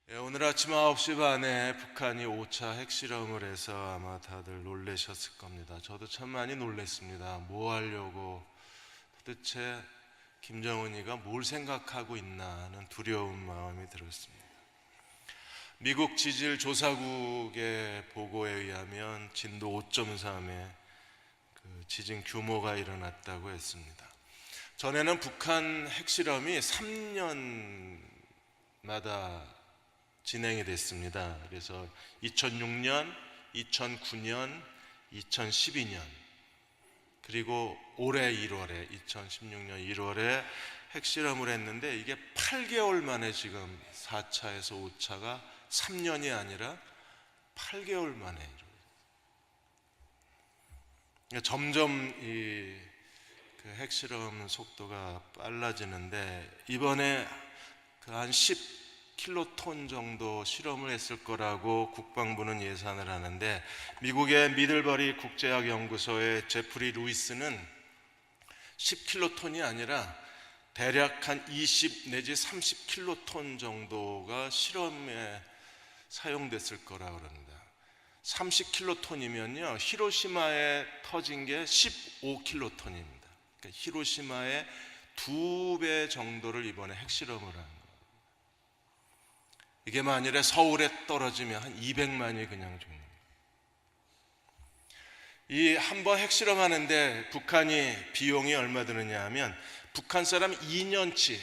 오늘 아침 9시 반에 북한이 5차 핵실험을 해서 아마 다들 놀라셨을 겁니다. 저도 참 많이 놀랐습니다. 뭐 하려고, 도대체 김정은이가 뭘 생각하고 있나 하는 두려운 마음이 들었습니다. 미국 지질조사국의 보고에 의하면 진도 5.3의 지진 규모가 일어났다고 했습니다. 전에는 북한 핵실험이 3년마다 진행이 됐습니다. 그래서 2006년, 2009년, 2012년 그리고 올해 1월에 2016년 1월에 핵실험을 했는데 이게 8개월 만에 지금 4차에서 5차가 3년이 아니라 8개월 만에 그러니까 점점 이 핵실험 속도가 빨라지는데 이번에 한 10킬로톤 정도 실험을 했을 거라고 국방부는 예상을 하는데 미국의 미들버리 국제학연구소의 제프리 루이스는 10킬로톤이 아니라 대략 한 20 내지 30킬로톤 정도가 실험에 사용됐을 거라고 합니다. 30킬로톤이면요 히로시마에 터진 게 15킬로톤입니다. 그러니까 히로시마의 2배 정도를 이번에 핵실험을 한 거예요. 이게 만일에 서울에 떨어지면 한 200만이 그냥 죽는 거예요. 이 한 번 핵실험하는데 북한이 비용이 얼마 드느냐 하면 북한 사람 2년치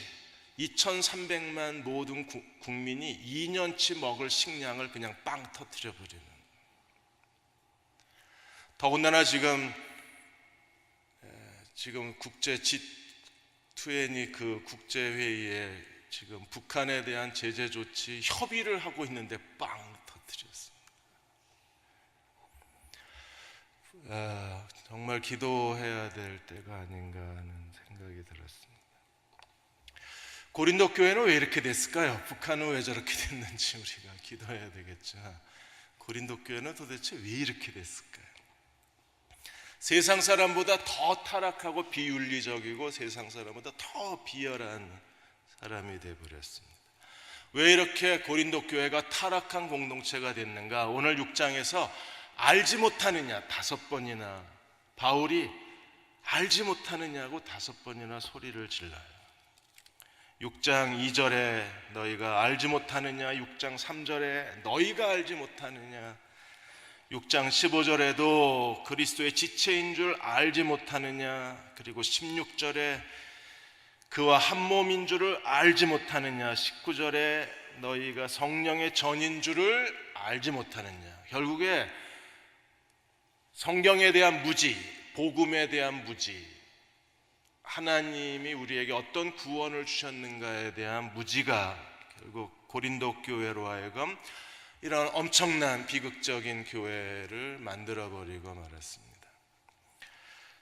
2300만 모든 국민이 2년치 먹을 식량을 그냥 빵 터뜨려 버리는. 더군다나 지금 국제 G20 그 국제회의에 지금 북한에 대한 제재 조치 협의를 하고 있는데 빵 터뜨렸습니다. 정말 기도해야 될 때가 아닌가 하는 생각이 들었습니다. 고린도 교회는 왜 이렇게 됐을까요? 북한은 왜 저렇게 됐는지 우리가 기도해야 되겠죠. 고린도 교회는 도대체 왜 이렇게 됐을까요? 세상 사람보다 더 타락하고 비윤리적이고 세상 사람보다 더 비열한 사람이 되어버렸습니다. 왜 이렇게 고린도 교회가 타락한 공동체가 됐는가? 오늘 6장에서 알지 못하느냐 5번이나 바울이 알지 못하느냐고 5번이나 소리를 질러요. 6장 2절에 너희가 알지 못하느냐, 6장 3절에 너희가 알지 못하느냐, 6장 15절에도 그리스도의 지체인 줄 알지 못하느냐, 그리고 16절에 그와 한 몸인 줄을 알지 못하느냐, 19절에 너희가 성령의 전인 줄을 알지 못하느냐. 결국에 성경에 대한 무지, 복음에 대한 무지, 하나님이 우리에게 어떤 구원을 주셨는가에 대한 무지가 결국 고린도 교회로 하여금 이런 엄청난 비극적인 교회를 만들어버리고 말았습니다.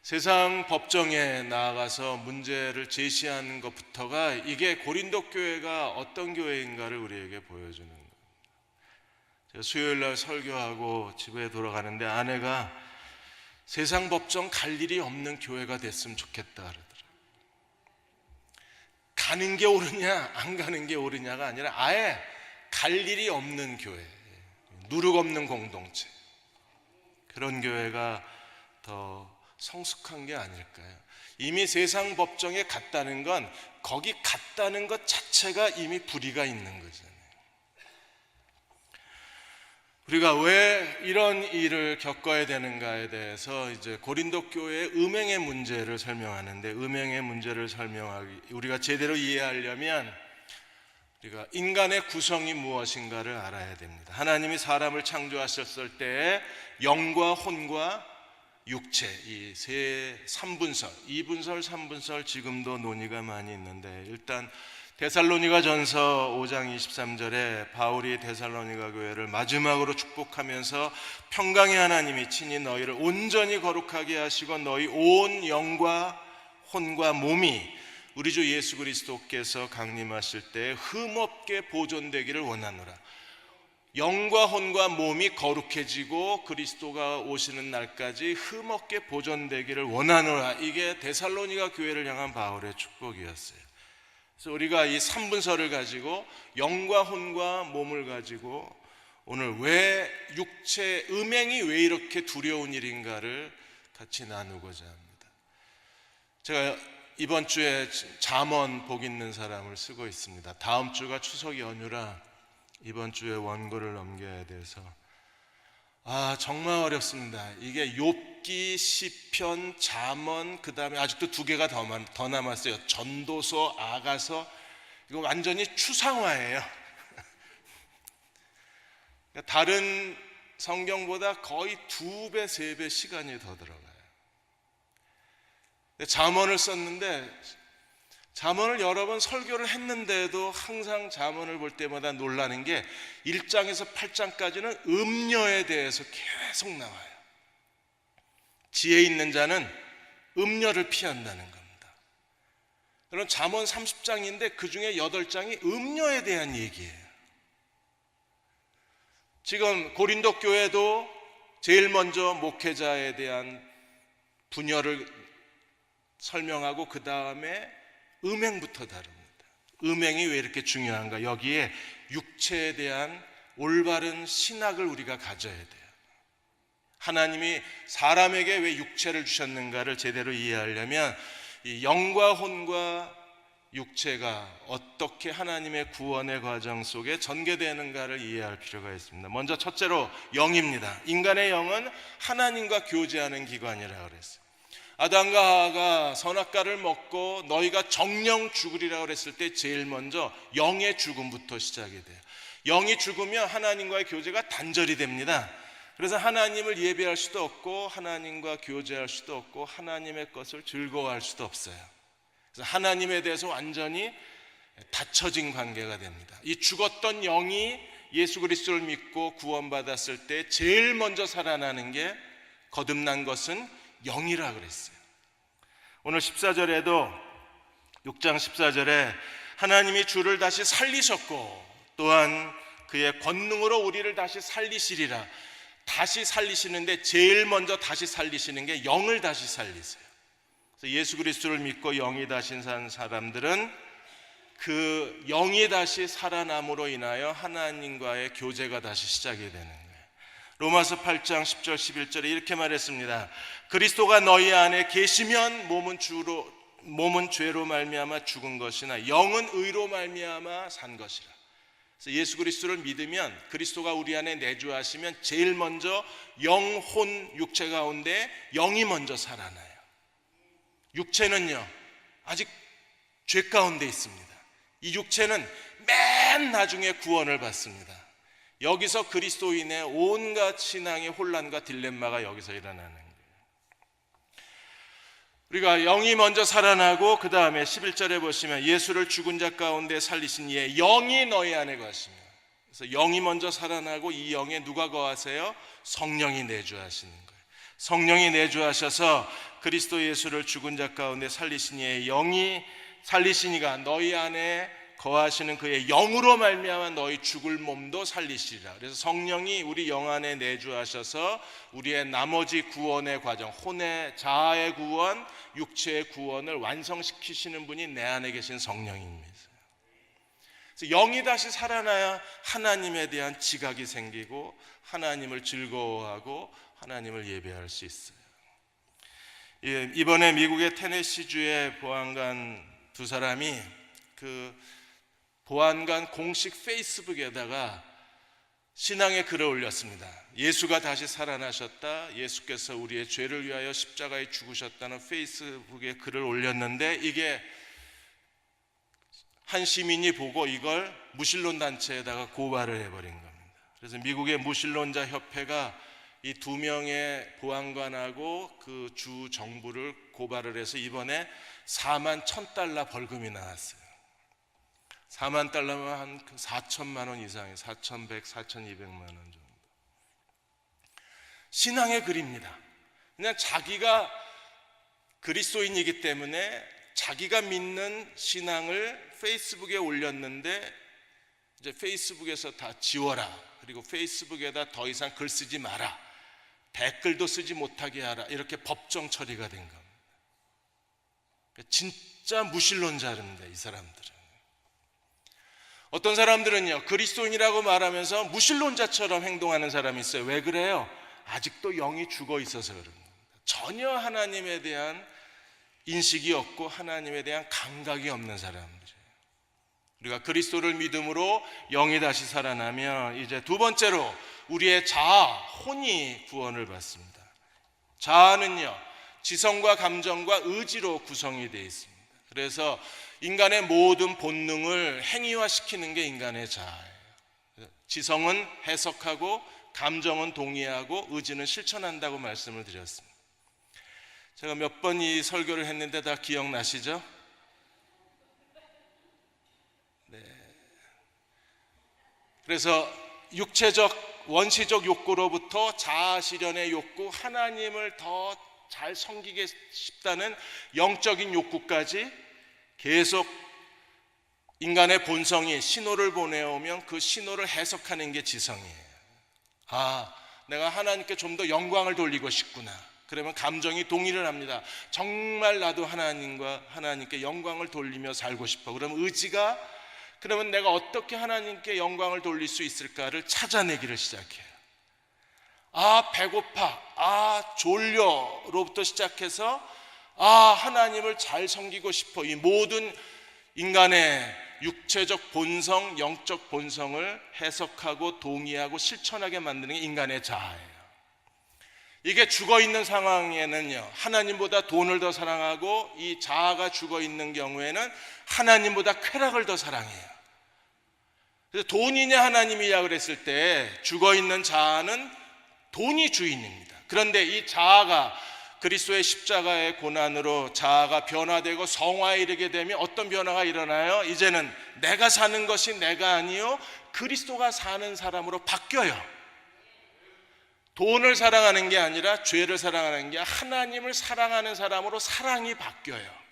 세상 법정에 나아가서 문제를 제시하는 것부터가 이게 고린도 교회가 어떤 교회인가를 우리에게 보여주는 거예요. 제가 수요일날 설교하고 집에 돌아가는데 아내가 세상 법정 갈 일이 없는 교회가 됐으면 좋겠다 그러더라고요. 가는 게 옳으냐 안 가는 게 옳으냐가 아니라 아예 갈 일이 없는 교회, 누룩 없는 공동체, 그런 교회가 더 성숙한 게 아닐까요? 이미 세상 법정에 갔다는 건 거기 갔다는 것 자체가 이미 불의가 있는 거잖아요. 우리가 왜 이런 일을 겪어야 되는가에 대해서 이제 고린도 교회의 음행의 문제를 설명하는데, 음행의 문제를 우리가 제대로 이해하려면 우리가 인간의 구성이 무엇인가를 알아야 됩니다. 하나님이 사람을 창조하셨을 때 영과 혼과 육체, 이 세 3분설, 2분설, 3분설 지금도 논의가 많이 있는데, 일단 데살로니가 전서 5장 23절에 바울이 데살로니가 교회를 마지막으로 축복하면서 평강의 하나님이 친히 너희를 온전히 거룩하게 하시고 너희 온 영과 혼과 몸이 우리 주 예수 그리스도께서 강림하실 때 흠없게 보존되기를 원하노라. 영과 혼과 몸이 거룩해지고 그리스도가 오시는 날까지 흠없게 보존되기를 원하노라. 이게 데살로니가 교회를 향한 바울의 축복이었어요. 그래서 우리가 이 3분서를 가지고 영과 혼과 몸을 가지고 오늘 왜 육체 음행이 왜 이렇게 두려운 일인가를 같이 나누고자 합니다. 제가 이번 주에 잠언 복 있는 사람을 쓰고 있습니다. 다음 주가 추석 연휴라 이번 주에 원고를 넘겨야 돼서 정말 어렵습니다. 이게 욥기, 시편, 잠언, 그 다음에 아직도 2개가 더 남았어요. 전도서, 아가서. 이거 완전히 추상화예요. 다른 성경보다 거의 2배, 3배 시간이 더 들어가요. 잠언을 썼는데 잠언을 여러 번 설교를 했는데도 항상 잠언을 볼 때마다 놀라는 게 1장에서 8장까지는 음녀에 대해서 계속 나와요. 지혜 있는 자는 음녀를 피한다는 겁니다. 그럼 잠언 30장인데 그 중에 8장이 음녀에 대한 얘기예요. 지금 고린도 교회도 제일 먼저 목회자에 대한 분열을 설명하고 그 다음에 음행부터 다룹니다. 음행이 왜 이렇게 중요한가? 여기에 육체에 대한 올바른 신학을 우리가 가져야 돼요. 하나님이 사람에게 왜 육체를 주셨는가를 제대로 이해하려면 이 영과 혼과 육체가 어떻게 하나님의 구원의 과정 속에 전개되는가를 이해할 필요가 있습니다. 먼저 첫째로 영입니다. 인간의 영은 하나님과 교제하는 기관이라고 그랬어요. 아담과 하와가 선악과를 먹고 너희가 정령 죽으리라고 그랬을 때 제일 먼저 영의 죽음부터 시작이 돼요. 영이 죽으면 하나님과의 교제가 단절이 됩니다. 그래서 하나님을 예배할 수도 없고 하나님과 교제할 수도 없고 하나님의 것을 즐거워할 수도 없어요. 그래서 하나님에 대해서 완전히 닫혀진 관계가 됩니다. 이 죽었던 영이 예수 그리스도를 믿고 구원받았을 때 제일 먼저 살아나는 게 거듭난 것은 영이라 그랬어요. 오늘 14절에도 6장 14절에 하나님이 주를 다시 살리셨고 또한 그의 권능으로 우리를 다시 살리시리라. 다시 살리시는데 제일 먼저 다시 살리시는 게 영을 다시 살리세요. 그래서 예수 그리스도를 믿고 영이 다시 산 사람들은 그 영이 다시 살아남으로 인하여 하나님과의 교제가 다시 시작이 되는 거예요. 로마서 8장 10절 11절에 이렇게 말했습니다. 그리스도가 너희 안에 계시면 몸은 죄로 말미암아 죽은 것이나 영은 의로 말미암아 산 것이라. 그래서 예수 그리스도를 믿으면 그리스도가 우리 안에 내주하시면 제일 먼저 영혼 육체 가운데 영이 먼저 살아나요. 육체는요 아직 죄 가운데 있습니다. 이 육체는 맨 나중에 구원을 받습니다. 여기서 그리스도인의 온갖 신앙의 혼란과 딜레마가 여기서 일어나는 거예요. 우리가 영이 먼저 살아나고 그 다음에 11절에 보시면 예수를 죽은 자 가운데 살리신 이의 영이 너희 안에 거하시며, 그래서 영이 먼저 살아나고 이 영에 누가 거하세요? 성령이 내주하시는 거예요. 성령이 내주하셔서 그리스도 예수를 죽은 자 가운데 살리신 이의 영이 살리신 이가 너희 안에 거하시는 그의 영으로 말미암아 너희 죽을 몸도 살리시리라. 그래서 성령이 우리 영 안에 내주하셔서 우리의 나머지 구원의 과정, 혼의 자아의 구원, 육체의 구원을 완성시키시는 분이 내 안에 계신 성령입니다. 그래서 영이 다시 살아나야 하나님에 대한 지각이 생기고 하나님을 즐거워하고 하나님을 예배할 수 있어요. 이번에 미국의 테네시주의 보안관 두 사람이 보안관 공식 페이스북에다가 신앙의 글을 올렸습니다. 예수가 다시 살아나셨다, 예수께서 우리의 죄를 위하여 십자가에 죽으셨다는 페이스북에 글을 올렸는데 이게 한 시민이 보고 이걸 무신론 단체에다가 고발을 해버린 겁니다. 그래서 미국의 무신론자 협회가 이 두 명의 보안관하고 그 주 정부를 고발을 해서 이번에 4만 1,000달러 벌금이 나왔어요. 4만 달러면 한 4천만 원 이상이에요. 4,100, 4,200만 원 정도. 신앙의 글입니다. 그냥 자기가 그리스도인이기 때문에 자기가 믿는 신앙을 페이스북에 올렸는데 이제 페이스북에서 다 지워라. 그리고 페이스북에다 더 이상 글 쓰지 마라. 댓글도 쓰지 못하게 하라. 이렇게 법정 처리가 된 겁니다. 진짜 무신론자입니다, 이 사람들은. 어떤 사람들은요, 그리스도인이라고 말하면서 무신론자처럼 행동하는 사람이 있어요. 왜 그래요? 아직도 영이 죽어 있어서 그럽니다. 전혀 하나님에 대한 인식이 없고 하나님에 대한 감각이 없는 사람들이에요. 우리가 그리스도를 믿음으로 영이 다시 살아나면 이제 두 번째로 우리의 자아, 혼이 구원을 받습니다. 자아는요, 지성과 감정과 의지로 구성이 되어 있습니다. 그래서 인간의 모든 본능을 행위화시키는 게 인간의 자아예요. 지성은 해석하고 감정은 동의하고 의지는 실천한다고 말씀을 드렸습니다. 제가 몇 번 이 설교를 했는데 다 기억나시죠? 네. 그래서 육체적 원시적 욕구로부터 자아 실현의 욕구, 하나님을 더 잘 섬기게 싶다는 영적인 욕구까지 계속 인간의 본성이 신호를 보내오면 그 신호를 해석하는 게 지성이에요. 아, 내가 하나님께 좀 더 영광을 돌리고 싶구나. 그러면 감정이 동의를 합니다. 정말 나도 하나님께 영광을 돌리며 살고 싶어. 그러면 의지가, 그러면 내가 어떻게 하나님께 영광을 돌릴 수 있을까를 찾아내기를 시작해요. 아, 배고파, 아, 졸려로부터 시작해서 하나님을 잘 섬기고 싶어. 이 모든 인간의 육체적 본성, 영적 본성을 해석하고 동의하고 실천하게 만드는 게 인간의 자아예요. 이게 죽어있는 상황에는요, 하나님보다 돈을 더 사랑하고, 이 자아가 죽어있는 경우에는 하나님보다 쾌락을 더 사랑해요. 그래서 돈이냐 하나님이냐 그랬을 때 죽어있는 자아는 돈이 주인입니다. 그런데 이 자아가 그리스도의 십자가의 고난으로 자아가 변화되고 성화에 이르게 되면 어떤 변화가 일어나요? 이제는 내가 사는 것이 내가 아니요 그리스도가 사는 사람으로 바뀌어요. 돈을 사랑하는 게 아니라 죄를 사랑하는 게 하나님을 사랑하는 사람으로 사랑이 바뀌어요.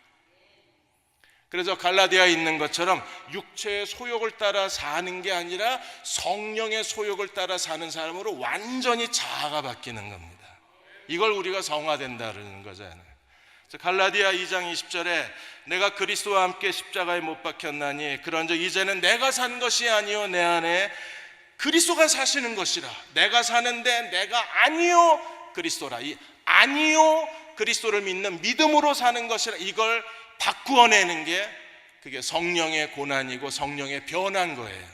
그래서 갈라디아에 있는 것처럼 육체의 소욕을 따라 사는 게 아니라 성령의 소욕을 따라 사는 사람으로 완전히 자아가 바뀌는 겁니다. 이걸 우리가 성화된다는 거잖아요. 갈라디아 2장 20절에 내가 그리스도와 함께 십자가에 못 박혔나니 그런즉 이제는 내가 산 것이 아니요 내 안에 그리스도가 사시는 것이라. 내가 사는데 내가 아니요 그리스도라. 이 아니요 그리스도를 믿는 믿음으로 사는 것이라. 이걸 바꾸어내는 게 그게 성령의 고난이고 성령의 변화인 거예요.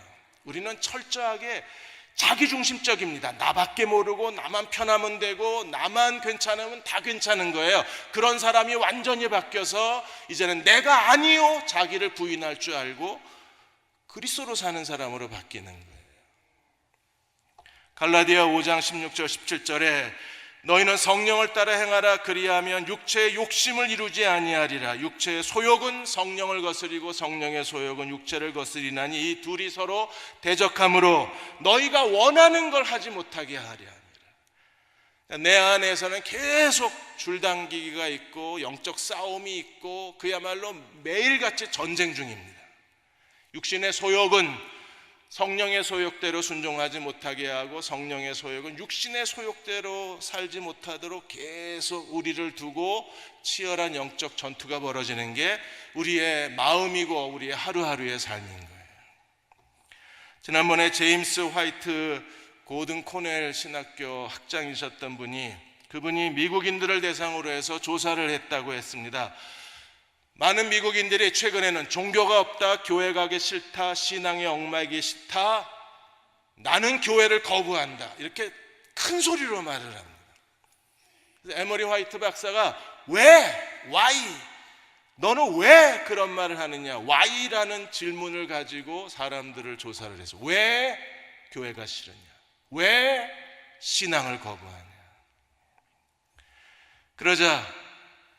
우리는 철저하게 자기중심적입니다. 나밖에 모르고 나만 편하면 되고 나만 괜찮으면 다 괜찮은 거예요. 그런 사람이 완전히 바뀌어서 이제는 내가 아니요 자기를 부인할 줄 알고 그리스도로 사는 사람으로 바뀌는 거예요. 갈라디아 5장 16절 17절에 너희는 성령을 따라 행하라. 그리하면 육체의 욕심을 이루지 아니하리라. 육체의 소욕은 성령을 거스리고 성령의 소욕은 육체를 거스리나니 이 둘이 서로 대적하므로 너희가 원하는 걸 하지 못하게 하려 함이라. 내 안에서는 계속 줄당기기가 있고 영적 싸움이 있고 그야말로 매일같이 전쟁 중입니다. 육신의 소욕은 성령의 소욕대로 순종하지 못하게 하고 성령의 소욕은 육신의 소욕대로 살지 못하도록 계속 우리를 두고 치열한 영적 전투가 벌어지는 게 우리의 마음이고 우리의 하루하루의 삶인 거예요. 지난번에 제임스 화이트 고든 코넬 신학교 학장이셨던 그분이 미국인들을 대상으로 해서 조사를 했다고 했습니다. 많은 미국인들이 최근에는 종교가 없다, 교회 가기 싫다, 신앙에 얽매이기 싫다, 나는 교회를 거부한다 이렇게 큰 소리로 말을 합니다. 그래서 에머리 화이트 박사가 why? 너는 왜 그런 말을 하느냐? why라는 질문을 가지고 사람들을 조사를 해서 왜 교회가 싫으냐? 왜 신앙을 거부하냐? 그러자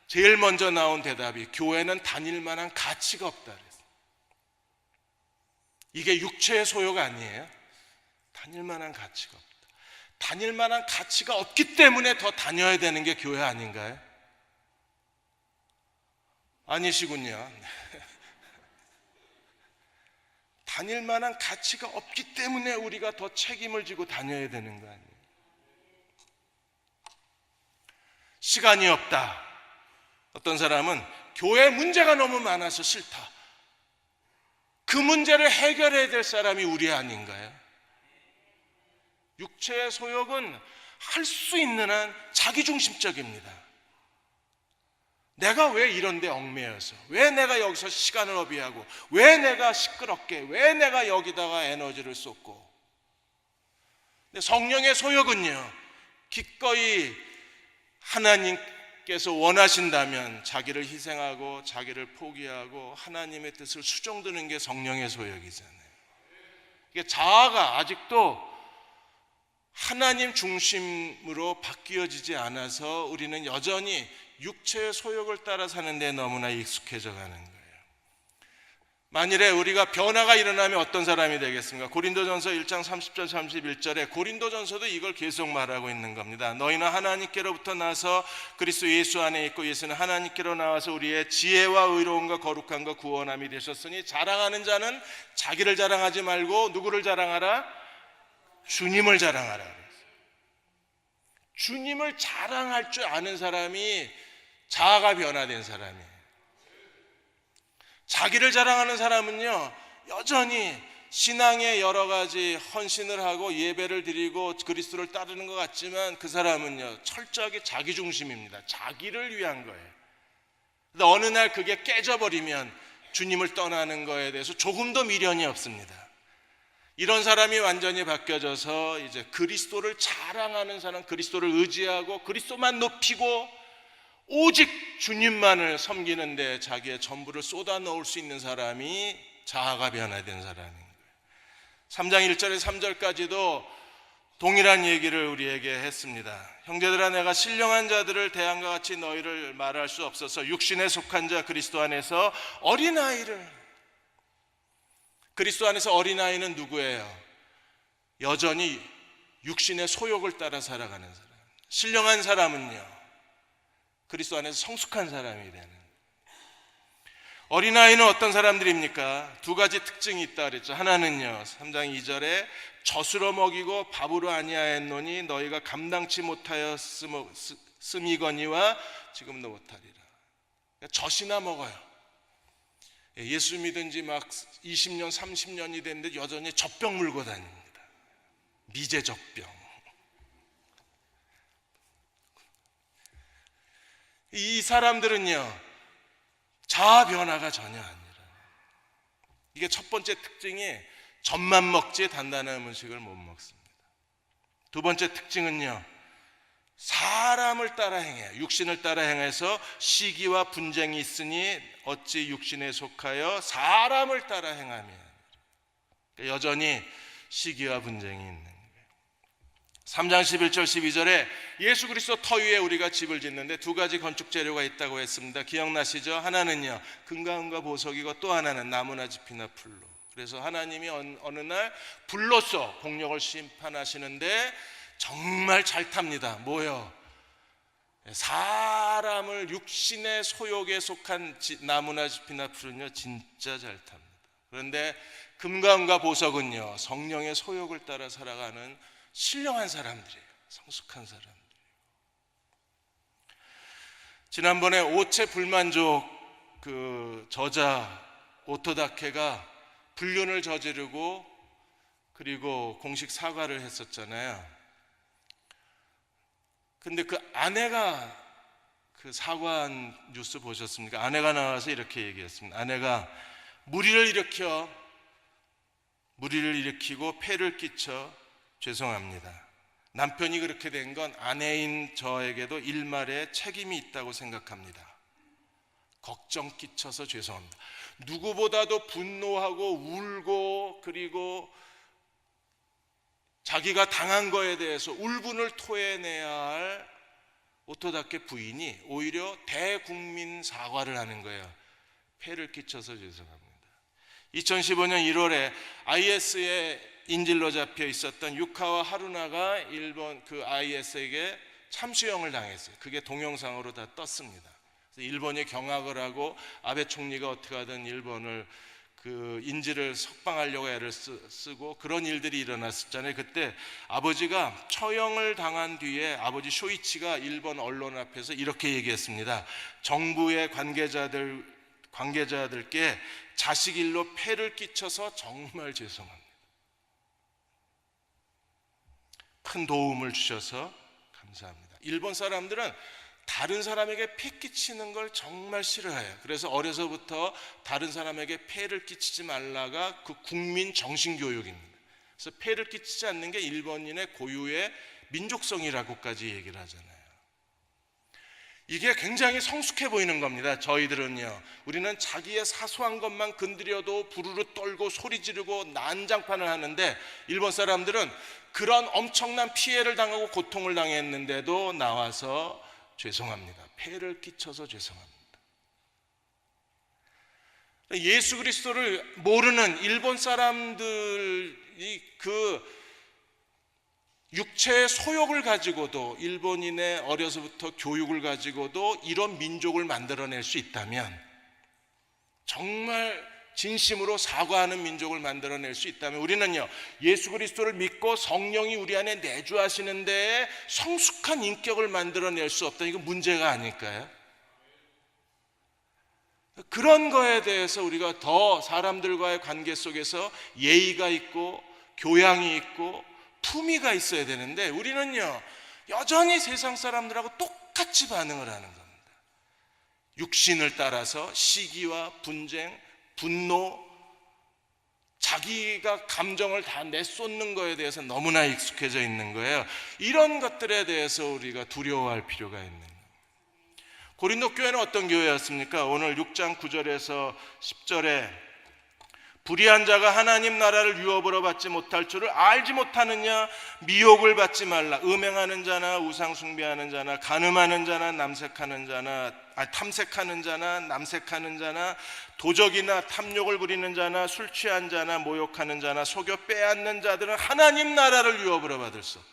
제일 먼저 나온 대답이 교회는 다닐 만한 가치가 없다 그랬어요. 이게 육체의 소욕 아니에요? 다닐 만한 가치가 없다. 다닐 만한 가치가 없기 때문에 더 다녀야 되는 게 교회 아닌가요? 아니시군요. 다닐 만한 가치가 없기 때문에 우리가 더 책임을 지고 다녀야 되는 거 아니에요? 시간이 없다. 어떤 사람은 교회 문제가 너무 많아서 싫다. 그 문제를 해결해야 될 사람이 우리 아닌가요? 육체의 소욕은 할 수 있는 한 자기중심적입니다. 내가 왜 이런 데 얽매여서, 왜 내가 여기서 시간을 허비하고, 왜 내가 시끄럽게, 왜 내가 여기다가 에너지를 쏟고. 근데 성령의 소욕은요, 기꺼이 하나님께서 원하신다면 자기를 희생하고 자기를 포기하고 하나님의 뜻을 수종드는 게 성령의 소욕이잖아요. 이게 자아가 아직도 하나님 중심으로 바뀌어지지 않아서 우리는 여전히 육체의 소욕을 따라 사는 데 너무나 익숙해져 가는 거예요. 만일에 우리가 변화가 일어나면 어떤 사람이 되겠습니까? 고린도전서 1장 30절 31절에 고린도전서도 이걸 계속 말하고 있는 겁니다. 너희는 하나님께로부터 나서 그리스도 예수 안에 있고 예수는 하나님께로 나와서 우리의 지혜와 의로움과 거룩함과 구원함이 되셨으니 자랑하는 자는 자기를 자랑하지 말고 누구를 자랑하라? 주님을 자랑하라. 주님을 자랑할 줄 아는 사람이 자아가 변화된 사람이에요. 자기를 자랑하는 사람은요, 여전히 신앙의 여러 가지 헌신을 하고 예배를 드리고 그리스도를 따르는 것 같지만 그 사람은요, 철저하게 자기 중심입니다. 자기를 위한 거예요. 근데 어느 날 그게 깨져버리면 주님을 떠나는 거에 대해서 조금도 미련이 없습니다. 이런 사람이 완전히 바뀌어져서 이제 그리스도를 자랑하는 사람, 그리스도를 의지하고 그리스도만 높이고 오직 주님만을 섬기는데 자기의 전부를 쏟아 넣을 수 있는 사람이 자아가 변화된 사람인 거예요. 3장 1절에서 3절까지도 동일한 얘기를 우리에게 했습니다. 형제들아, 내가 신령한 자들을 대함과 같이 너희를 말할 수 없어서 육신에 속한 자 그리스도 안에서 어린아이를, 그리스도 안에서 어린아이는 누구예요? 여전히 육신의 소욕을 따라 살아가는 사람. 신령한 사람은요, 그리스도 안에서 성숙한 사람이 되는. 어린아이는 어떤 사람들입니까? 두 가지 특징이 있다 그랬죠. 하나는요, 3장 2절에 젖으로 먹이고 밥으로 아니하였노니 너희가 감당치 못하였음이거니와 지금도 못하리라. 그러니까 젖이나 먹어요. 예수 믿은 지 막 20년 30년이 됐는데 여전히 젖병 물고 다닙니다. 미제젖병. 이 사람들은요, 자아 변화가 전혀 아니라, 이게 첫 번째 특징이 젖만 먹지 단단한 음식을 못 먹습니다. 두 번째 특징은요, 사람을 따라 행해요. 육신을 따라 행해서 시기와 분쟁이 있으니 어찌 육신에 속하여 사람을 따라 행하며. 여전히 시기와 분쟁이 있는 거예요. 3장 11절 12절에 예수 그리스도 터 위에 우리가 집을 짓는데 두 가지 건축 재료가 있다고 했습니다. 기억나시죠? 하나는요, 금과 은과 보석이고 또 하나는 나무나 짚이나 풀로. 그래서 하나님이 어느 날 불로써 공력을 심판하시는데 정말 잘 탑니다. 뭐요? 사람을 육신의 소욕에 속한 나무나 짚이나 풀은요, 진짜 잘 탑니다. 그런데 금과 은과 보석은요, 성령의 소욕을 따라 살아가는 신령한 사람들이에요. 성숙한 사람들. 지난번에 오체 불만족 그 저자 오토다케가 불륜을 저지르고 그리고 공식 사과를 했었잖아요. 근데 그 아내가 그 사과한 뉴스 보셨습니까? 아내가 나와서 이렇게 얘기했습니다. 아내가 무리를 일으키고 폐를 끼쳐 죄송합니다. 남편이 그렇게 된 건 아내인 저에게도 일말의 책임이 있다고 생각합니다. 걱정 끼쳐서 죄송합니다. 누구보다도 분노하고 울고 그리고 자기가 당한 거에 대해서 울분을 토해내야 할 오토다케 부인이 오히려 대국민 사과를 하는 거예요. 폐를 끼쳐서 죄송합니다. 2015년 1월에 IS의 인질로 잡혀 있었던 유카와 하루나가 일본 그 IS에게 참수형을 당했어요. 그게 동영상으로 다 떴습니다. 그래서 일본이 경악을 하고 아베 총리가 어떻게 하든 일본을 그 인질을 석방하려고 애를 쓰고 그런 일들이 일어났었잖아요. 그때 아버지가 처형을 당한 뒤에 아버지 쇼이치가 일본 언론 앞에서 이렇게 얘기했습니다. 정부의 관계자들께 자식 일로 폐를 끼쳐서 정말 죄송합니다. 큰 도움을 주셔서 감사합니다. 일본 사람들은 다른 사람에게 폐 끼치는 걸 정말 싫어해요. 그래서 어려서부터 다른 사람에게 폐를 끼치지 말라가 그 국민 정신교육입니다. 그래서 폐를 끼치지 않는 게 일본인의 고유의 민족성이라고까지 얘기를 하잖아요. 이게 굉장히 성숙해 보이는 겁니다. 저희들은요, 우리는 자기의 사소한 것만 건드려도 부르르 떨고 소리 지르고 난장판을 하는데, 일본 사람들은 그런 엄청난 피해를 당하고 고통을 당했는데도 나와서 죄송합니다, 폐를 끼쳐서 죄송합니다. 예수 그리스도를 모르는 일본 사람들이 그 육체의 소욕을 가지고도, 일본인의 어려서부터 교육을 가지고도 이런 민족을 만들어낼 수 있다면, 정말 진심으로 사과하는 민족을 만들어낼 수 있다면, 우리는요, 예수 그리스도를 믿고 성령이 우리 안에 내주하시는 데에 성숙한 인격을 만들어낼 수 없다. 이거 문제가 아닐까요? 그런 거에 대해서 우리가 더 사람들과의 관계 속에서 예의가 있고 교양이 있고 품위가 있어야 되는데, 우리는요, 여전히 세상 사람들하고 똑같이 반응을 하는 겁니다. 육신을 따라서 시기와 분쟁, 분노, 자기가 감정을 다 내쏟는 거에 대해서 너무나 익숙해져 있는 거예요. 이런 것들에 대해서 우리가 두려워할 필요가 있는 거예요. 고린도 교회는 어떤 교회였습니까? 오늘 6장 9절에서 10절에 불의한 자가 하나님 나라를 유업으로 받지 못할 줄을 알지 못하느냐? 미혹을 받지 말라. 음행하는 자나 우상 숭배하는 자나 간음하는 자나 탐색하는 자나 남색하는 자나 도적이나 탐욕을 부리는 자나 술 취한 자나 모욕하는 자나 속여 빼앗는 자들은 하나님 나라를 유업으로 받을 수 없다.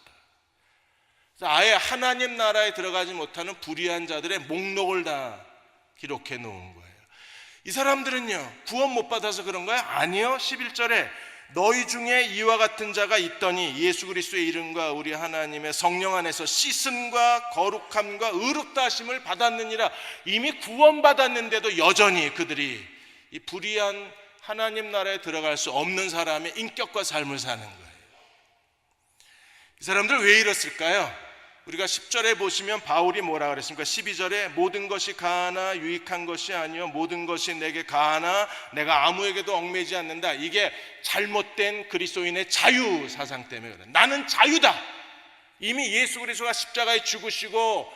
아예 하나님 나라에 들어가지 못하는 불의한 자들의 목록을 다 기록해 놓은 거예요. 이 사람들은요, 구원 못 받아서 그런 거야? 아니요. 11절에 너희 중에 이와 같은 자가 있더니 예수 그리스도의 이름과 우리 하나님의 성령 안에서 씻음과 거룩함과 의롭다 하심을 받았느니라. 이미 구원 받았는데도 여전히 그들이 이 불의한 하나님 나라에 들어갈 수 없는 사람의 인격과 삶을 사는 거예요. 이 사람들 왜 이랬을까요? 우리가 10절에 보시면 바울이 뭐라 그랬습니까? 12절에 모든 것이 가하나 유익한 것이 아니요 모든 것이 내게 가하나 내가 아무에게도 얽매이지 않는다. 이게 잘못된 그리스도인의 자유 사상 때문에 그래. 나는 자유다. 이미 예수 그리스도가 십자가에 죽으시고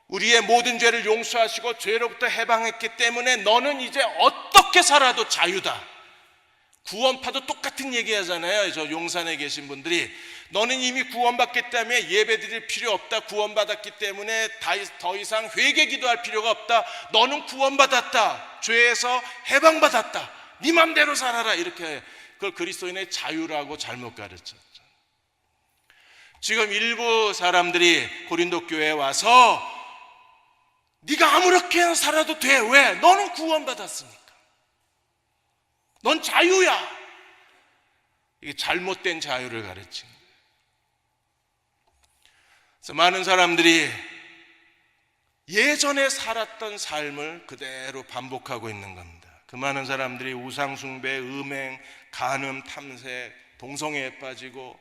우리의 모든 죄를 용서하시고 죄로부터 해방했기 때문에 너는 이제 어떻게 살아도 자유다. 구원파도 똑같은 얘기 하잖아요. 저 용산에 계신 분들이 너는 이미 구원받기 때문에 예배드릴 필요 없다. 구원받았기 때문에 더 이상 회개 기도할 필요가 없다. 너는 구원받았다. 죄에서 해방받았다. 네 맘대로 살아라. 이렇게 그걸 그리스도인의 자유라고 잘못 가르쳤죠. 지금 일부 사람들이 고린도 교회에 와서 네가 아무렇게 살아도 돼. 왜? 너는 구원받았으니까. 넌 자유야. 이게 잘못된 자유를 가르친 거예요. 그래서 많은 사람들이 예전에 살았던 삶을 그대로 반복하고 있는 겁니다. 그 많은 사람들이 우상숭배, 음행, 간음, 탐색, 동성애에 빠지고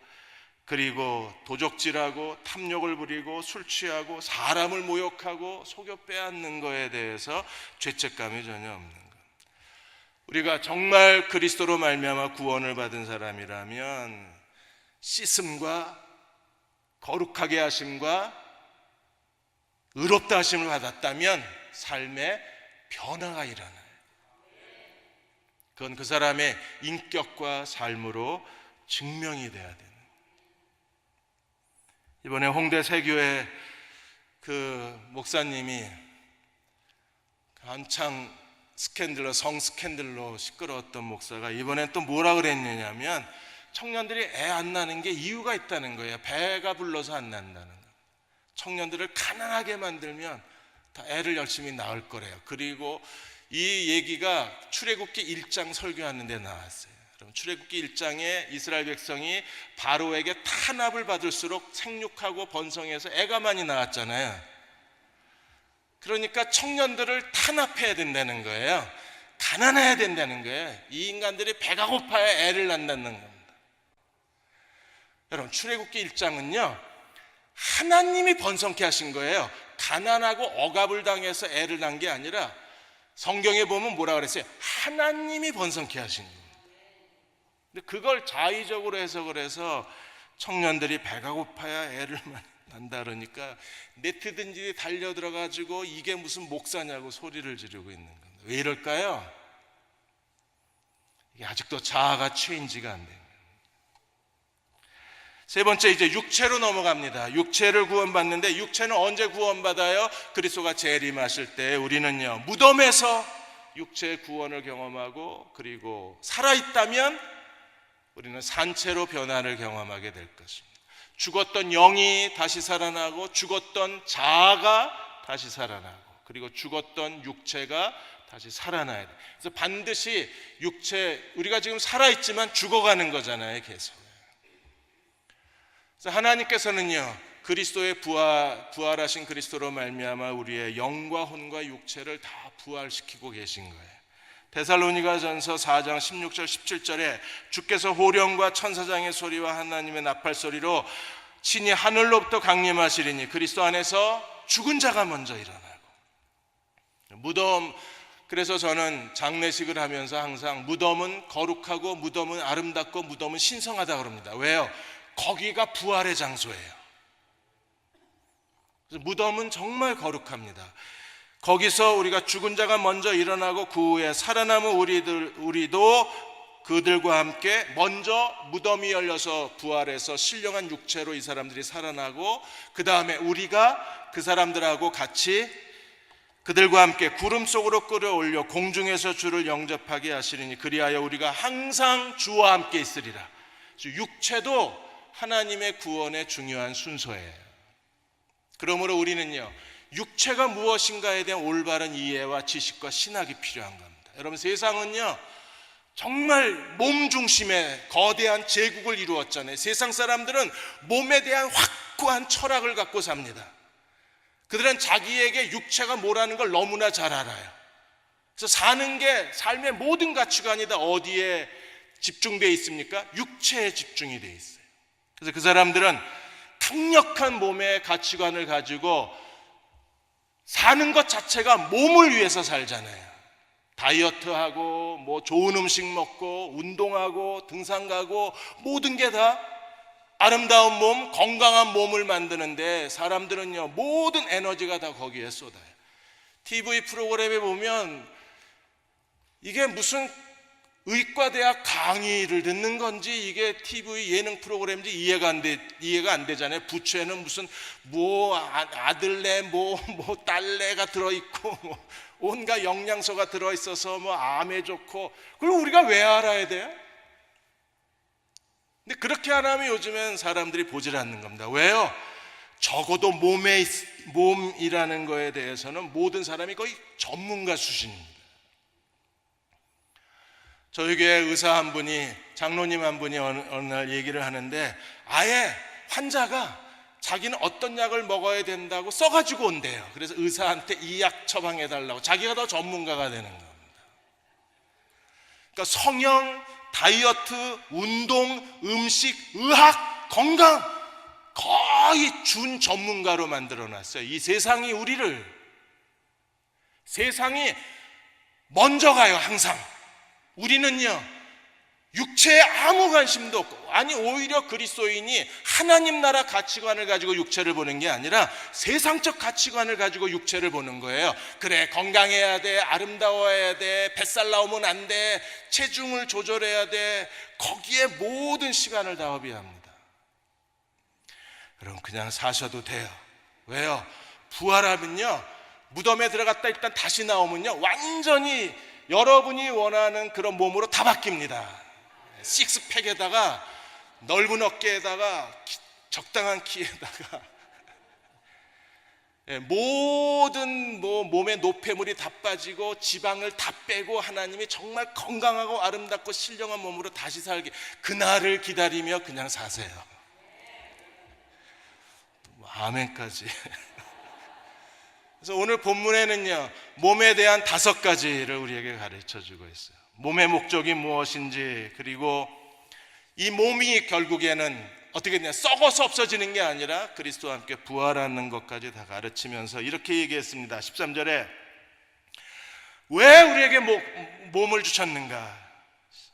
그리고 도적질하고 탐욕을 부리고 술 취하고 사람을 모욕하고 속여 빼앗는 거에 대해서 죄책감이 전혀 없는 거예요. 우리가 정말 그리스도로 말미암아 구원을 받은 사람이라면 씻음과 거룩하게 하심과 의롭다 하심을 받았다면 삶의 변화가 일어나요. 그건 그 사람의 인격과 삶으로 증명이 돼야 되는. 이번에 홍대 세교회 그 목사님이 한창 성 스캔들로 시끄러웠던 목사가 이번엔 또 뭐라 그랬느냐면 청년들이 애 안 나는 게 이유가 있다는 거예요. 배가 불러서 안 난다는 거예요. 청년들을 가난하게 만들면 다 애를 열심히 낳을 거래요. 그리고 이 얘기가 출애굽기 1장 설교하는 데 나왔어요. 그럼 출애굽기 1장에 이스라엘 백성이 바로에게 탄압을 받을수록 생육하고 번성해서 애가 많이 나왔잖아요. 그러니까 청년들을 탄압해야 된다는 거예요. 가난해야 된다는 거예요. 이 인간들이 배가 고파야 애를 낳는다는 겁니다. 여러분, 출애굽기 1장은요 하나님이 번성케 하신 거예요. 가난하고 억압을 당해서 애를 낳은 게 아니라 성경에 보면 뭐라 그랬어요? 하나님이 번성케 하신 겁니다. 근데 그걸 자의적으로 해석을 해서 청년들이 배가 고파야 애를 난다 그러니까 네티즌들이 달려들어가지고 이게 무슨 목사냐고 소리를 지르고 있는 겁니다. 왜 이럴까요? 이게 아직도 자아가 체인지가 안 돼요. 세 번째, 이제 육체로 넘어갑니다. 육체를 구원받는데 육체는 언제 구원받아요? 그리스도가 재림하실 때 우리는요 무덤에서 육체의 구원을 경험하고, 그리고 살아있다면 우리는 산채로 변화를 경험하게 될 것입니다. 죽었던 영이 다시 살아나고, 죽었던 자아가 다시 살아나고, 그리고 죽었던 육체가 다시 살아나야 돼요. 그래서 반드시 육체, 우리가 지금 살아있지만 죽어가는 거잖아요, 계속. 그래서 하나님께서는요 그리스도의 부활하신 그리스도로 말미암아 우리의 영과 혼과 육체를 다 부활시키고 계신 거예요. 데살로니가전서 4장 16절 17절에 주께서 호령과 천사장의 소리와 하나님의 나팔 소리로 친히 하늘로부터 강림하시리니 그리스도 안에서 죽은 자가 먼저 일어나고. 무덤, 그래서 저는 장례식을 하면서 항상 무덤은 거룩하고 무덤은 아름답고 무덤은 신성하다 그럽니다. 왜요? 거기가 부활의 장소예요. 그래서 무덤은 정말 거룩합니다. 거기서 우리가 죽은 자가 먼저 일어나고 그 후에 살아남은 우리도 그들과 함께 먼저 무덤이 열려서 부활해서 신령한 육체로 이 사람들이 살아나고, 그 다음에 우리가 그 사람들하고 같이 그들과 함께 구름 속으로 끌어올려 공중에서 주를 영접하게 하시리니 그리하여 우리가 항상 주와 함께 있으리라. 육체도 하나님의 구원의 중요한 순서예요. 그러므로 우리는요 육체가 무엇인가에 대한 올바른 이해와 지식과 신학이 필요한 겁니다. 여러분, 세상은요 정말 몸 중심의 거대한 제국을 이루었잖아요. 세상 사람들은 몸에 대한 확고한 철학을 갖고 삽니다. 그들은 자기에게 육체가 뭐라는 걸 너무나 잘 알아요. 그래서 사는 게, 삶의 모든 가치관이 다 어디에 집중되어 있습니까? 육체에 집중이 되어 있어요. 그래서 그 사람들은 강력한 몸의 가치관을 가지고 사는 것 자체가 몸을 위해서 살잖아요. 다이어트하고 뭐 좋은 음식 먹고 운동하고 등산 가고 모든 게 다 아름다운 몸, 건강한 몸을 만드는데 사람들은요 모든 에너지가 다 거기에 쏟아요. TV 프로그램에 보면 이게 무슨 의과대학 강의를 듣는 건지 이게 TV 예능 프로그램인지 이해가 안 되잖아요. 부채는 무슨 뭐 아들내 뭐 딸내가 들어있고 뭐 온갖 영양소가 들어있어서 뭐 암에 좋고, 그걸 우리가 왜 알아야 돼요? 근데 그렇게 안 하면 요즘엔 사람들이 보질 않는 겁니다. 왜요? 적어도 몸이라는 거에 대해서는 모든 사람이 거의 전문가 수준입니다. 저희 교회 의사 한 분이, 장로님 한 분이 어느 날 얘기를 하는데 아예 환자가 자기는 어떤 약을 먹어야 된다고 써가지고 온대요. 그래서 의사한테 이 약 처방해달라고, 자기가 더 전문가가 되는 겁니다. 그러니까 성형, 다이어트, 운동, 음식, 의학, 건강 거의 준 전문가로 만들어놨어요. 이 세상이 세상이 먼저 가요. 항상. 우리는요 육체에 아무 관심도 없고, 아니 오히려 그리스도인이 하나님 나라 가치관을 가지고 육체를 보는 게 아니라 세상적 가치관을 가지고 육체를 보는 거예요. 그래, 건강해야 돼, 아름다워야 돼, 뱃살 나오면 안 돼, 체중을 조절해야 돼, 거기에 모든 시간을 다 허비합니다. 여러분, 그냥 사셔도 돼요. 왜요? 부활하면요 무덤에 들어갔다 일단 다시 나오면요 완전히 여러분이 원하는 그런 몸으로 다 바뀝니다. 식스팩에다가 넓은 어깨에다가 적당한 키에다가 모든 몸의 노폐물이 다 빠지고 지방을 다 빼고 하나님이 정말 건강하고 아름답고 신령한 몸으로 다시 살게, 그날을 기다리며 그냥 사세요. 아멘까지. 그래서 오늘 본문에는요, 몸에 대한 5가지를 우리에게 가르쳐 주고 있어요. 몸의 목적이 무엇인지, 그리고 이 몸이 결국에는 어떻게 되냐, 썩어서 없어지는 게 아니라 그리스도와 함께 부활하는 것까지 다 가르치면서 이렇게 얘기했습니다. 13절에 왜 우리에게 몸을 주셨는가?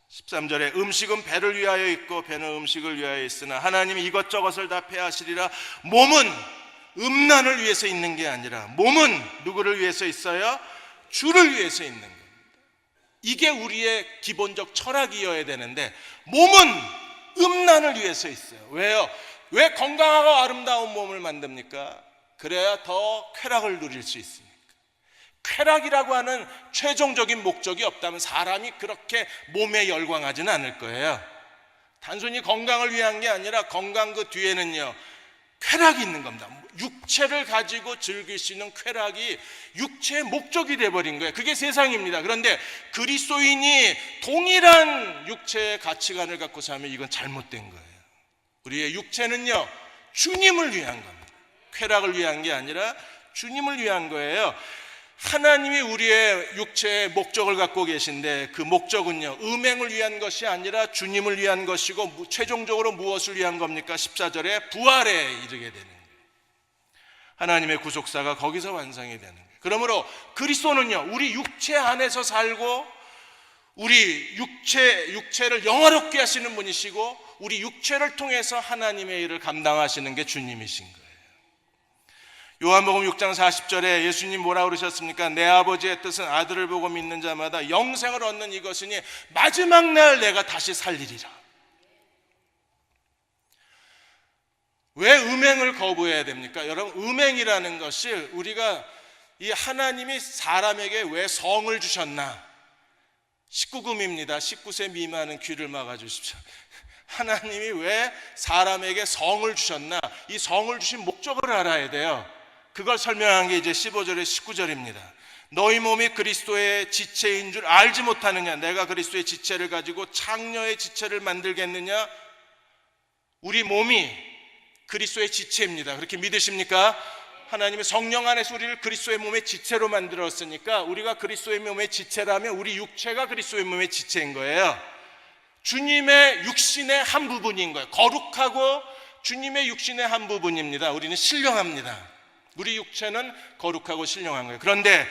13절에 음식은 배를 위하여 있고 배는 음식을 위하여 있으나 하나님이 이것저것을 다 폐하시리라. 몸은 음란을 위해서 있는 게 아니라 몸은 누구를 위해서 있어요? 주를 위해서 있는 겁니다. 이게 우리의 기본적 철학이어야 되는데 몸은 음란을 위해서 있어요. 왜요? 왜 건강하고 아름다운 몸을 만듭니까? 그래야 더 쾌락을 누릴 수 있으니까. 쾌락이라고 하는 최종적인 목적이 없다면 사람이 그렇게 몸에 열광하지는 않을 거예요. 단순히 건강을 위한 게 아니라 건강 그 뒤에는요, 쾌락이 있는 겁니다. 육체를 가지고 즐길 수 있는 쾌락이 육체의 목적이 돼버린 거예요. 그게 세상입니다. 그런데 그리스도인이 동일한 육체의 가치관을 갖고 살면 이건 잘못된 거예요. 우리의 육체는요, 주님을 위한 겁니다. 쾌락을 위한 게 아니라 주님을 위한 거예요. 하나님이 우리의 육체의 목적을 갖고 계신데 그 목적은요, 음행을 위한 것이 아니라 주님을 위한 것이고, 최종적으로 무엇을 위한 겁니까? 14절에 부활에 이르게 되는 거예요. 하나님의 구속사가 거기서 완성이 되는 거예요. 그러므로 그리스도는요, 우리 육체 안에서 살고 우리 육체를 영화롭게 하시는 분이시고 우리 육체를 통해서 하나님의 일을 감당하시는 게 주님이신 거예요. 요한복음 6장 40절에 예수님 뭐라고 그러셨습니까? 내 아버지의 뜻은 아들을 보고 믿는 자마다 영생을 얻는 이것이니 마지막 날 내가 다시 살리리라. 왜 음행을 거부해야 됩니까? 여러분, 음행이라는 것이 우리가 이 하나님이 사람에게 왜 성을 주셨나? 19금입니다. 19세 미만은 귀를 막아주십시오. 하나님이 왜 사람에게 성을 주셨나? 이 성을 주신 목적을 알아야 돼요. 그걸 설명한 게 이제 15절에 19절입니다. 너희 몸이 그리스도의 지체인 줄 알지 못하느냐? 내가 그리스도의 지체를 가지고 창녀의 지체를 만들겠느냐? 우리 몸이 그리스도의 지체입니다. 그렇게 믿으십니까? 하나님의 성령 안에서 우리를 그리스도의 몸의 지체로 만들었으니까 우리가 그리스도의 몸의 지체라면 우리 육체가 그리스도의 몸의 지체인 거예요. 주님의 육신의 한 부분인 거예요. 거룩하고 주님의 육신의 한 부분입니다. 우리는 신령합니다. 우리 육체는 거룩하고 신령한 거예요. 그런데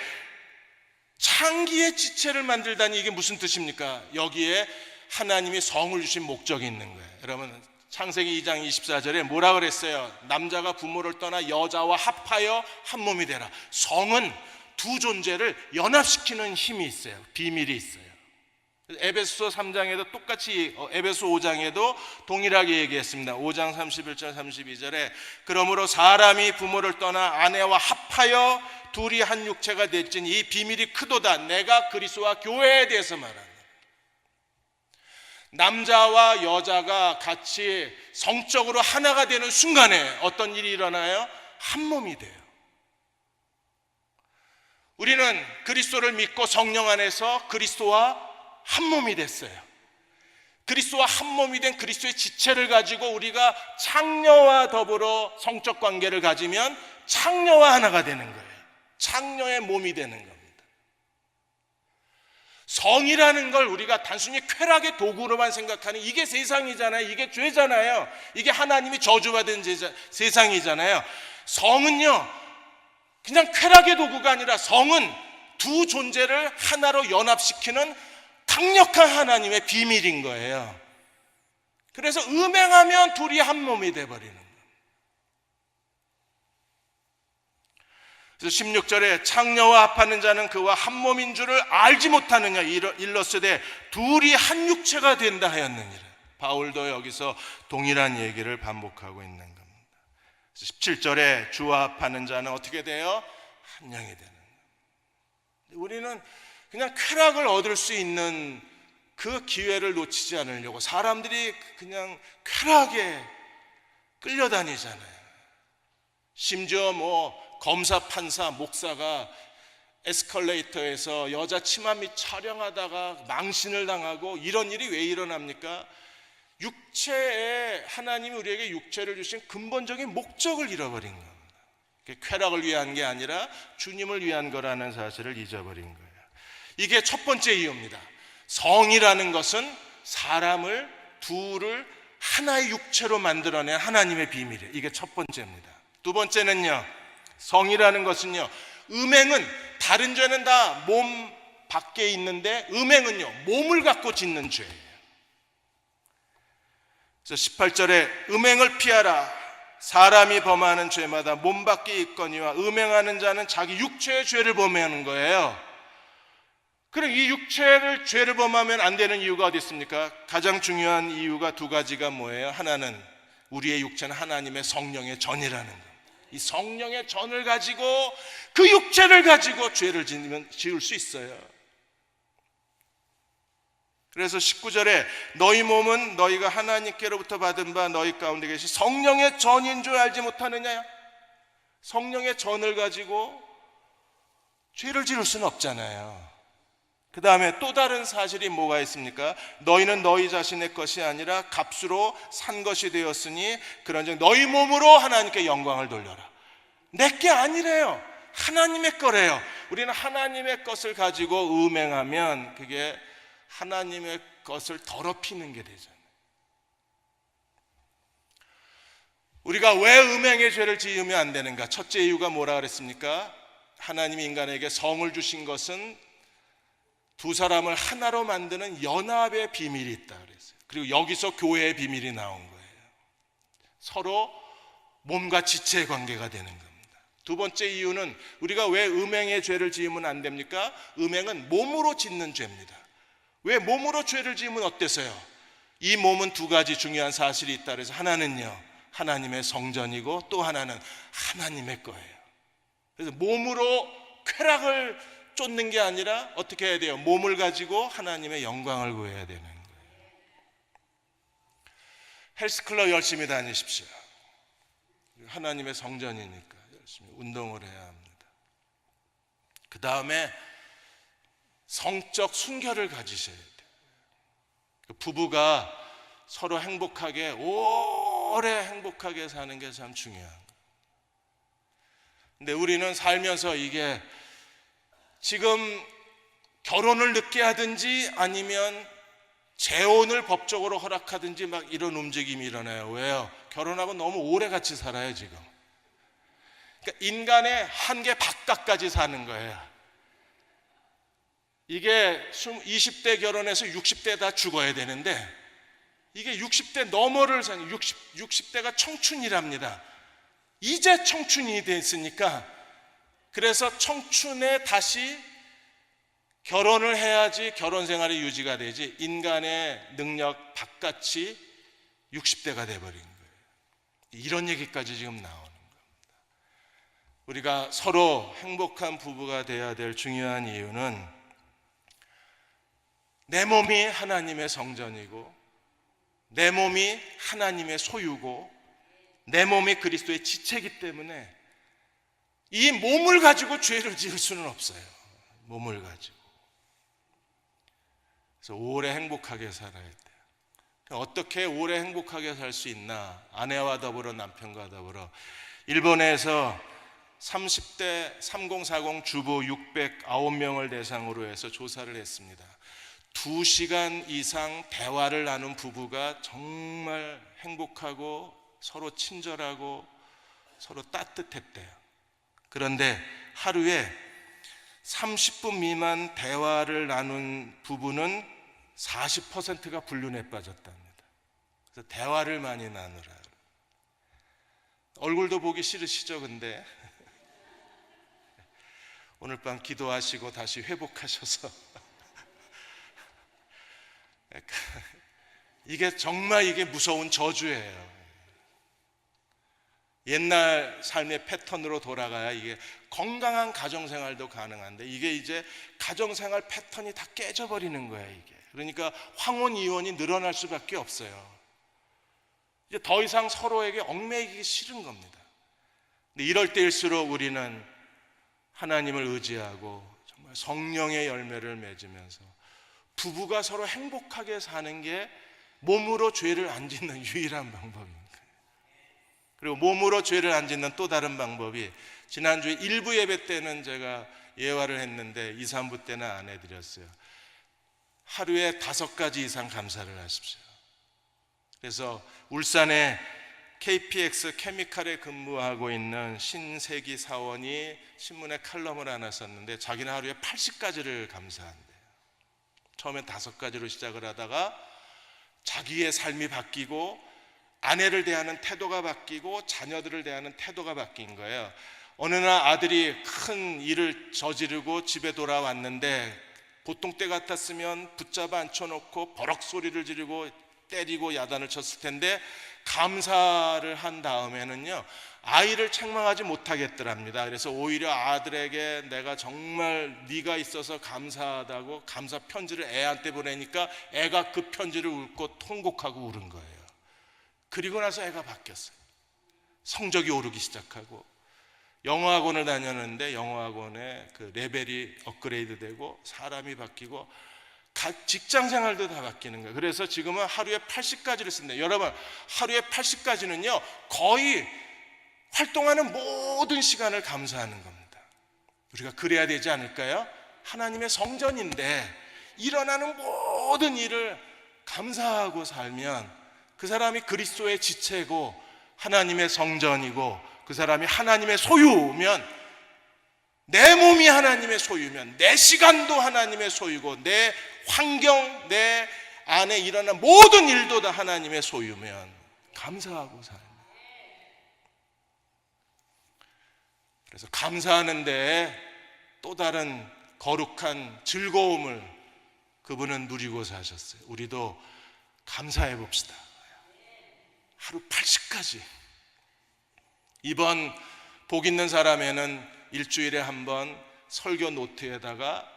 창기의 지체를 만들다니 이게 무슨 뜻입니까? 여기에 하나님이 성을 주신 목적이 있는 거예요. 여러분, 창세기 2장 24절에 뭐라 그랬어요? 남자가 부모를 떠나 여자와 합하여 한 몸이 되라. 성은 두 존재를 연합시키는 힘이 있어요. 비밀이 있어요. 에베소 3장에도 똑같이, 에베소 5장에도 동일하게 얘기했습니다. 5장 31절 32절에 그러므로 사람이 부모를 떠나 아내와 합하여 둘이 한 육체가 됐지니 이 비밀이 크도다. 내가 그리스도와 교회에 대해서 말한다. 남자와 여자가 같이 성적으로 하나가 되는 순간에 어떤 일이 일어나요? 한 몸이 돼요. 우리는 그리스도를 믿고 성령 안에서 그리스도와 한 몸이 됐어요. 그리스도와 한 몸이 된 그리스도의 지체를 가지고 우리가 창녀와 더불어 성적 관계를 가지면 창녀와 하나가 되는 거예요. 창녀의 몸이 되는 겁니다. 성이라는 걸 우리가 단순히 쾌락의 도구로만 생각하는, 이게 세상이잖아요. 이게 죄잖아요. 이게 하나님이 저주받은 세상이잖아요. 성은요, 그냥 쾌락의 도구가 아니라 성은 두 존재를 하나로 연합시키는 강력한 하나님의 비밀인 거예요. 그래서 음행하면 둘이 한 몸이 돼버리는 거예요. 그래서 16절에 창녀와 합하는 자는 그와 한 몸인 줄을 알지 못하느냐? 일렀으되 둘이 한 육체가 된다 하였느니라. 바울도 여기서 동일한 얘기를 반복하고 있는 겁니다. 그래서 17절에 주와 합하는 자는 어떻게 돼요? 한 영이 되는 거예요. 우리는 그냥 쾌락을 얻을 수 있는 그 기회를 놓치지 않으려고 사람들이 그냥 쾌락에 끌려다니잖아요. 심지어 검사, 판사, 목사가 에스컬레이터에서 여자 치마 밑 촬영하다가 망신을 당하고, 이런 일이 왜 일어납니까? 육체에 하나님이 우리에게 육체를 주신 근본적인 목적을 잃어버린 겁니다. 쾌락을 위한 게 아니라 주님을 위한 거라는 사실을 잊어버린 거예요. 이게 첫 번째 이유입니다. 성이라는 것은 사람을 둘을 하나의 육체로 만들어낸 하나님의 비밀이에요. 이게 첫 번째입니다. 두 번째는요, 성이라는 것은요, 음행은 다른 죄는 다 몸 밖에 있는데 음행은요, 몸을 갖고 짓는 죄예요. 그래서 18절에 음행을 피하라. 사람이 범하는 죄마다 몸 밖에 있거니와 음행하는 자는 자기 육체의 죄를 범하는 거예요. 그럼 이 육체를 죄를 범하면 안 되는 이유가 어디 있습니까? 가장 중요한 이유가 두 가지가 뭐예요? 하나는 우리의 육체는 하나님의 성령의 전이라는 것. 이 성령의 전을 가지고 그 육체를 가지고 죄를 지을 수 있어요. 그래서 19절에 너희 몸은 너희가 하나님께로부터 받은 바 너희 가운데 계신 성령의 전인 줄 알지 못하느냐? 성령의 전을 가지고 죄를 지을 수는 없잖아요. 그 다음에 또 다른 사실이 뭐가 있습니까? 너희는 너희 자신의 것이 아니라 값으로 산 것이 되었으니 그런즉 너희 몸으로 하나님께 영광을 돌려라. 내게 아니래요. 하나님의 거래요. 우리는 하나님의 것을 가지고 음행하면 그게 하나님의 것을 더럽히는 게 되잖아요. 우리가 왜 음행의 죄를 지으면 안 되는가? 첫째 이유가 뭐라 그랬습니까? 하나님이 인간에게 성을 주신 것은 두 사람을 하나로 만드는 연합의 비밀이 있다 그랬어요. 그리고 여기서 교회의 비밀이 나온 거예요. 서로 몸과 지체의 관계가 되는 겁니다. 두 번째 이유는 우리가 왜 음행의 죄를 지으면 안 됩니까? 음행은 몸으로 짓는 죄입니다. 왜 몸으로 죄를 지으면 어때서요? 이 몸은 두 가지 중요한 사실이 있다 그래서 하나는요, 하나님의 성전이고 또 하나는 하나님의 거예요. 그래서 몸으로 쾌락을 쫓는 게 아니라 어떻게 해야 돼요? 몸을 가지고 하나님의 영광을 구해야 되는 거예요. 헬스클럽 열심히 다니십시오. 하나님의 성전이니까 열심히 운동을 해야 합니다. 그 다음에 성적 순결을 가지셔야 돼요. 부부가 서로 행복하게 오래 행복하게 사는 게 참 중요한 거예요. 근데 우리는 살면서 이게 지금 결혼을 늦게 하든지 아니면 재혼을 법적으로 허락하든지 막 이런 움직임이 일어나요. 왜요? 결혼하고 너무 오래 같이 살아요 지금. 그러니까 인간의 한계 바깥까지 사는 거예요. 이게 20대 결혼해서 60대 다 죽어야 되는데 이게 60대 너머를 사는 60대가 청춘이랍니다. 이제 청춘이 됐으니까 그래서 청춘에 다시 결혼을 해야지 결혼 생활이 유지가 되지 인간의 능력 바깥이 60대가 돼버린 거예요. 이런 얘기까지 지금 나오는 겁니다. 우리가 서로 행복한 부부가 돼야 될 중요한 이유는 내 몸이 하나님의 성전이고 내 몸이 하나님의 소유고 내 몸이 그리스도의 지체이기 때문에 이 몸을 가지고 죄를 지을 수는 없어요. 몸을 가지고. 그래서 오래 행복하게 살아야 돼요. 어떻게 오래 행복하게 살 수 있나? 아내와 더불어 남편과 더불어 일본에서 30대 3040 주부 609명을 대상으로 해서 조사를 했습니다. 2시간 이상 대화를 나눈 부부가 정말 행복하고 서로 친절하고 서로 따뜻했대요. 그런데 하루에 30분 미만 대화를 나눈 부부는 40%가 불륜에 빠졌답니다. 그래서 대화를 많이 나누라. 얼굴도 보기 싫으시죠? 근데 오늘 밤 기도하시고 다시 회복하셔서 이게 정말 이게 무서운 저주예요. 옛날 삶의 패턴으로 돌아가야 이게 건강한 가정생활도 가능한데 이게 이제 가정생활 패턴이 다 깨져버리는 거예요. 이게 그러니까 황혼 이혼이 늘어날 수밖에 없어요. 이제 더 이상 서로에게 얽매이기 싫은 겁니다. 근데 이럴 때일수록 우리는 하나님을 의지하고 정말 성령의 열매를 맺으면서 부부가 서로 행복하게 사는 게 몸으로 죄를 안 짓는 유일한 방법입니다. 그리고 몸으로 죄를 안 짓는 또 다른 방법이, 지난주에 1부 예배 때는 제가 예화를 했는데 2, 3부 때는 안 해드렸어요. 하루에 5가지 이상 감사를 하십시오. 그래서 울산에 KPX 케미칼에 근무하고 있는 신세기 사원이 신문에 칼럼을 하나 썼는데 자기는 하루에 80가지를 감사한대요. 처음엔 5가지로 시작을 하다가 자기의 삶이 바뀌고 아내를 대하는 태도가 바뀌고 자녀들을 대하는 태도가 바뀐 거예요. 어느 날 아들이 큰 일을 저지르고 집에 돌아왔는데 보통 때 같았으면 붙잡아 앉혀놓고 버럭 소리를 지르고 때리고 야단을 쳤을 텐데 감사를 한 다음에는요, 아이를 책망하지 못하겠더랍니다. 그래서 오히려 아들에게 내가 정말 네가 있어서 감사하다고 감사 편지를 애한테 보내니까 애가 그 편지를 읽고 통곡하고 울은 거예요. 그리고 나서 애가 바뀌었어요. 성적이 오르기 시작하고, 영어학원을 다녔는데 영어학원의 그 레벨이 업그레이드 되고 사람이 바뀌고 직장 생활도 다 바뀌는 거예요. 그래서 지금은 하루에 80가지를 쓴대요. 여러분, 하루에 80가지는요 거의 활동하는 모든 시간을 감사하는 겁니다. 우리가 그래야 되지 않을까요? 하나님의 성전인데 일어나는 모든 일을 감사하고 살면 그 사람이 그리스도의 지체고 하나님의 성전이고 그 사람이 하나님의 소유면, 내 몸이 하나님의 소유면, 내 시간도 하나님의 소유고, 내 환경, 내 안에 일어난 모든 일도 다 하나님의 소유면 감사하고 살아요. 그래서 감사하는데 또 다른 거룩한 즐거움을 그분은 누리고 사셨어요. 우리도 감사해 봅시다. 하루 80가지. 이번 복 있는 사람에는 일주일에 한 번 설교 노트에다가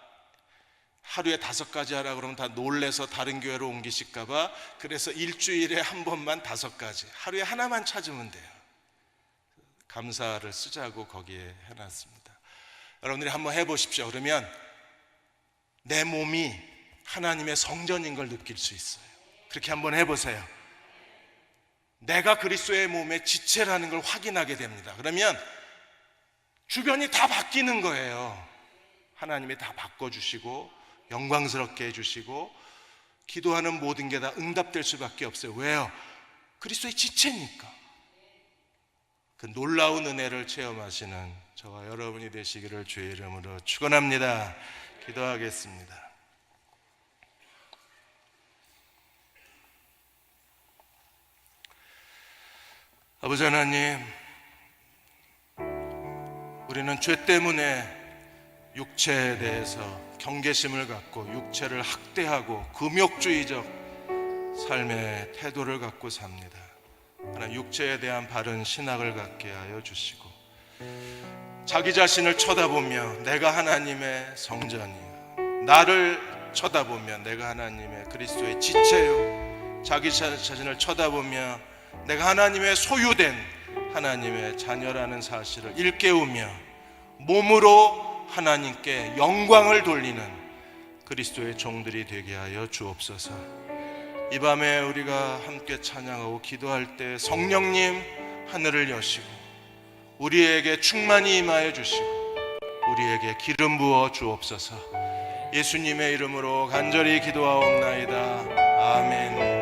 하루에 5가지 하라 그러면 다 놀래서 다른 교회로 옮기실까 봐, 그래서 일주일에 한 번만 5가지, 하루에 하나만 찾으면 돼요. 감사를 쓰자고 거기에 해놨습니다. 여러분들이 한번 해보십시오. 그러면 내 몸이 하나님의 성전인 걸 느낄 수 있어요. 그렇게 한번 해보세요. 내가 그리스도의 몸의 지체라는 걸 확인하게 됩니다. 그러면 주변이 다 바뀌는 거예요. 하나님이 다 바꿔주시고 영광스럽게 해주시고 기도하는 모든 게 다 응답될 수밖에 없어요. 왜요? 그리스도의 지체니까. 그 놀라운 은혜를 체험하시는 저와 여러분이 되시기를 주의 이름으로 축원합니다. 기도하겠습니다. 아버지 하나님, 우리는 죄 때문에 육체에 대해서 경계심을 갖고 육체를 학대하고 금욕주의적 삶의 태도를 갖고 삽니다. 하나 육체에 대한 바른 신학을 갖게 하여 주시고, 자기 자신을 쳐다보며 내가 하나님의 성전이요, 나를 쳐다보며 내가 하나님의 그리스도의 지체요, 자기 자신을 쳐다보며 내가 하나님의 소유된 하나님의 자녀라는 사실을 일깨우며 몸으로 하나님께 영광을 돌리는 그리스도의 종들이 되게 하여 주옵소서. 이 밤에 우리가 함께 찬양하고 기도할 때 성령님 하늘을 여시고 우리에게 충만히 임하여 주시고 우리에게 기름 부어 주옵소서. 예수님의 이름으로 간절히 기도하옵나이다. 아멘.